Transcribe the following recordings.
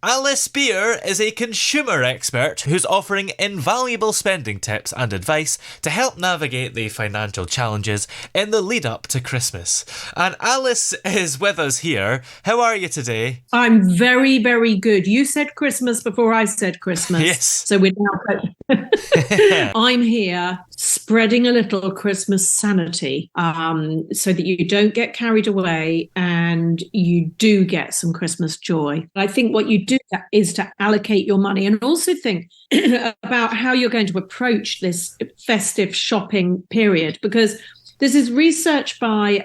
Alice Beer is a consumer expert who's offering invaluable spending tips and advice to help navigate the financial challenges in the lead up to Christmas. And Alice is with us here. How are you today? I'm very, very good. You said Christmas before I said Christmas. Yes. So we're now... I'm here spreading a little Christmas sanity so that you don't get carried away and you do get some Christmas joy. I think what you do is to allocate your money and also think about how you're going to approach this festive shopping period, because this is research by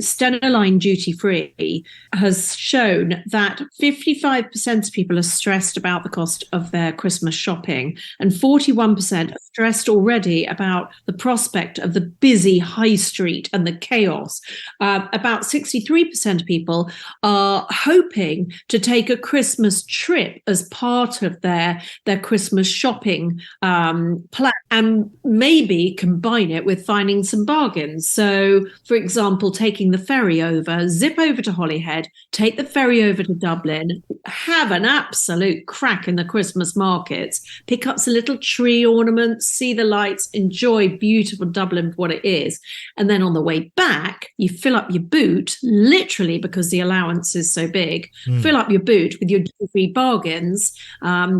Stena Duty Free has shown that 55% of people are stressed about the cost of their Christmas shopping, and 41% are stressed already about the prospect of the busy high street and the chaos. About 63% of people are hoping to take a Christmas trip as part of their Christmas shopping plan, and maybe combine it with finding some bargains. So, for example, taking the ferry over, zip over to Holyhead, take the ferry over to Dublin, have an absolute crack in the Christmas markets, pick up some little tree ornaments, see the lights, enjoy beautiful Dublin for what it is. And then on the way back, you fill up your boot, literally because the allowance is so big, fill up your boot with your duty-free bargains,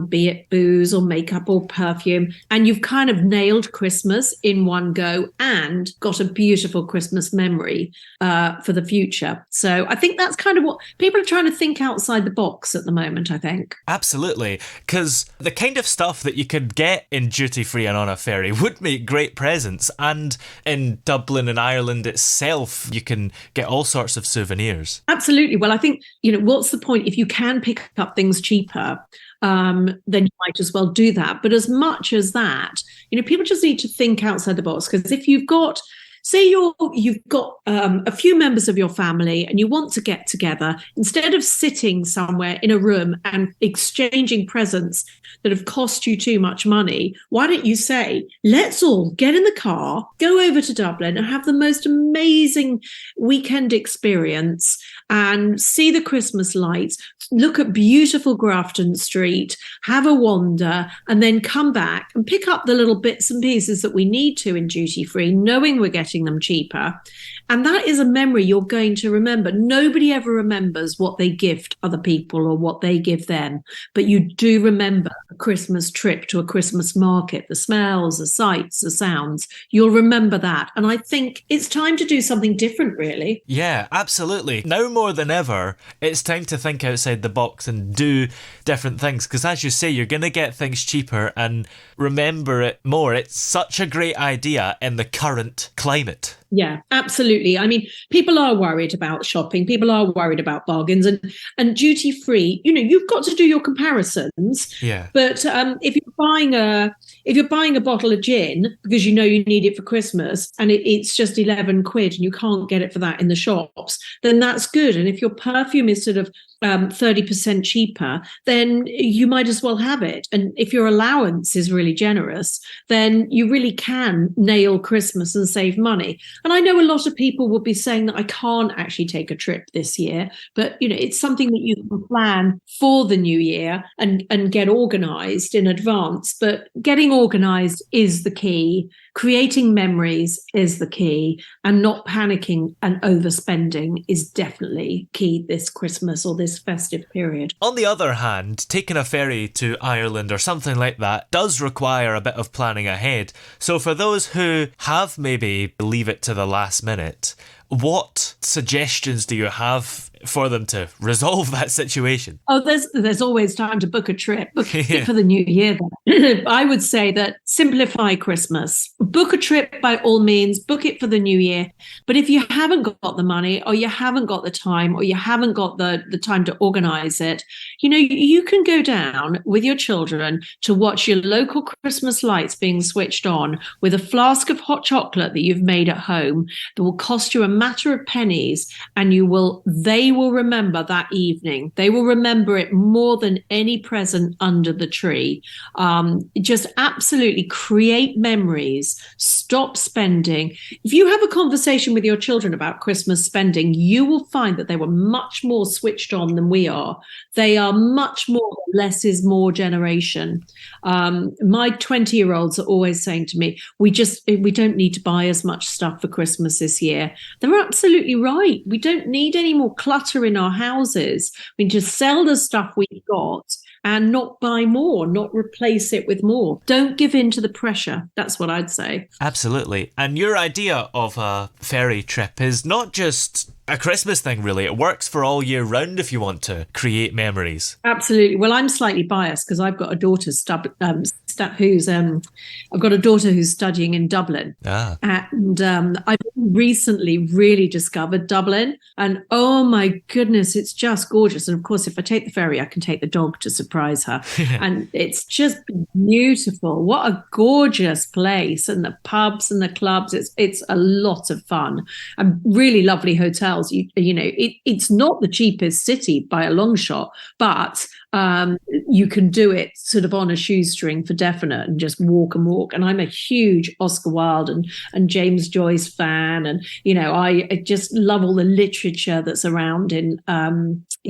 be it booze or makeup or perfume, and you've kind of nailed Christmas in one go and got a beautiful Christmas memory for the future. So I think that's kind of what people are trying to think outside the box at the moment, I think. Absolutely, because the kind of stuff that you could get in duty free and on a ferry would make great presents, and in Dublin and Ireland itself you can get all sorts of souvenirs. Absolutely. Well, I think, what's the point if you can pick up things cheaper? Then you might as well do that. But as much as that, people just need to think outside the box, because if you've got, say you've got a few members of your family and you want to get together, instead of sitting somewhere in a room and exchanging presents that have cost you too much money, why don't you say, let's all get in the car, go over to Dublin and have the most amazing weekend experience and see the Christmas lights, look at beautiful Grafton Street, have a wander, and then come back and pick up the little bits and pieces that we need to in duty free, knowing we're getting them cheaper. And that is a memory you're going to remember. Nobody ever remembers what they gift other people or what they give them, but you do remember a Christmas trip to a Christmas market, the smells, the sights, the sounds. You'll remember that. And I think it's time to do something different, really. Yeah, absolutely. Now more than ever, it's time to think outside the box and do different things, because as you say, you're going to get things cheaper and remember it more. It's such a great idea in the current climate. Yeah, absolutely. I mean, people are worried about shopping. People are worried about bargains and duty free. You've got to do your comparisons. Yeah. But if you're buying a bottle of gin because you need it for Christmas and it's just 11 quid and you can't get it for that in the shops, then that's good. And if your perfume is sort of 30% cheaper, then you might as well have it. And if your allowance is really generous, then you really can nail Christmas and save money. And I know a lot of people will be saying that I can't actually take a trip this year, but it's something that you can plan for the new year and get organized in advance. But getting organized is the key. Creating memories is the key, and not panicking and overspending is definitely key this Christmas or this festive period. On the other hand, taking a ferry to Ireland or something like that does require a bit of planning ahead. So for those who have maybe leave it to the last minute, what suggestions do you have for them to resolve that situation? Oh, there's always time to book a trip. Book it for the new year. Then. I would say that simplify Christmas. Book a trip by all means. Book it for the new year. But if you haven't got the money, or you haven't got the time, or you haven't got the time to organise it, you can go down with your children to watch your local Christmas lights being switched on with a flask of hot chocolate that you've made at home that will cost you a matter of pennies, and they will remember that evening. They will remember it more than any present under the tree. Just absolutely create memories. Stop spending. If you have a conversation with your children about Christmas spending, you will find that they were much more switched on than we are. They are much more less is more generation. My 20-year-olds are always saying to me, we don't need to buy as much stuff for Christmas this year. They're absolutely right. We don't need any more clutter in our houses. We can just sell the stuff we've got and not buy more, not replace it with more. Don't give in to the pressure. That's what I'd say. Absolutely. And your idea of a ferry trip is not just a Christmas thing, really. It works for all year round if you want to create memories. Absolutely. Well, I'm slightly biased because I've got a daughter who's studying in Dublin. And I've recently really discovered Dublin. And oh my goodness, it's just gorgeous. And of course, if I take the ferry, I can take the dog to surprise her. And it's just beautiful. What a gorgeous place. And the pubs and the clubs, it's a lot of fun. And really lovely hotels. It's not the cheapest city by a long shot, but you can do it sort of on a shoestring for definite and just walk and walk. And I'm a huge Oscar Wilde and James Joyce fan. And, I just love all the literature that's around in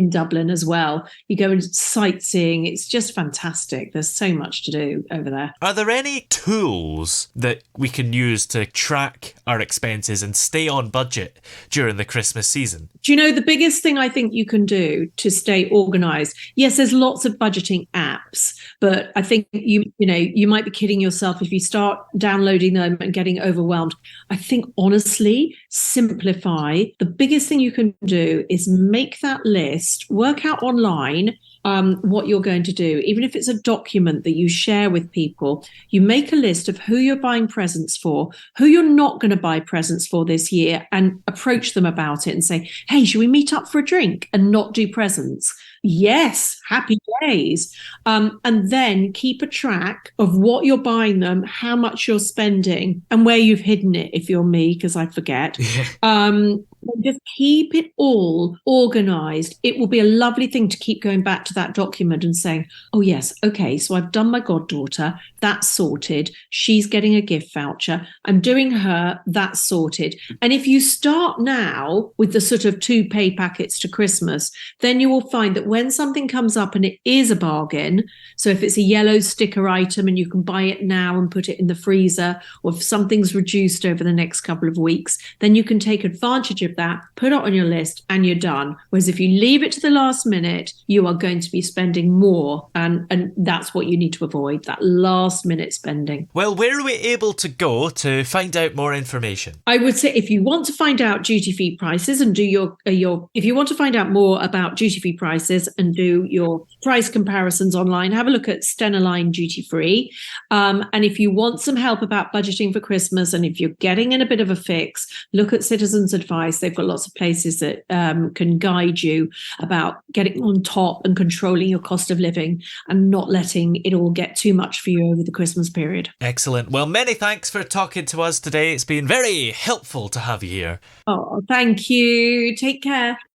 Dublin as well. You go and sightseeing. It's just fantastic. There's so much to do over there. Are there any tools that we can use to track our expenses and stay on budget during the Christmas season? Do you know the biggest thing I think you can do to stay organized? Yes, there's lots of budgeting apps, but I think you might be kidding yourself if you start downloading them and getting overwhelmed. I think honestly, simplify. The biggest thing you can do is make that list, work out online what you're going to do. Even if it's a document that you share with people, you make a list of who you're buying presents for, who you're not going to buy presents for this year, and approach them about it and say, hey, should we meet up for a drink and not do presents? Yes, happy days. And then keep a track of what you're buying them, how much you're spending, and where you've hidden it, if you're me, because I forget. Just keep it all organized. It will be a lovely thing to keep going back to that document and saying, oh, yes, okay, so I've done my goddaughter. That's sorted. She's getting a gift voucher. I'm doing her. That's sorted. And if you start now with the sort of 2 pay packets to Christmas, then you will find that when something comes up and it is a bargain, so if it's a yellow sticker item and you can buy it now and put it in the freezer, or if something's reduced over the next couple of weeks, then you can take advantage of that, put it on your list, and you're done. Whereas if you leave it to the last minute, you are going to be spending more, and that's what you need to avoid, that last minute spending. Well, where are we able to go to find out more information? I would say if you want to find out duty-free prices and do if you want to find out more about duty-free prices and do your price comparisons online, have a look at Stena Line Duty Free. And if you want some help about budgeting for Christmas, and if you're getting in a bit of a fix, look at Citizens Advice. They've got lots of places that can guide you about getting on top and controlling your cost of living and not letting it all get too much for you over the Christmas period. Excellent. Well, many thanks for talking to us today. It's been very helpful to have you here. Oh, thank you. Take care.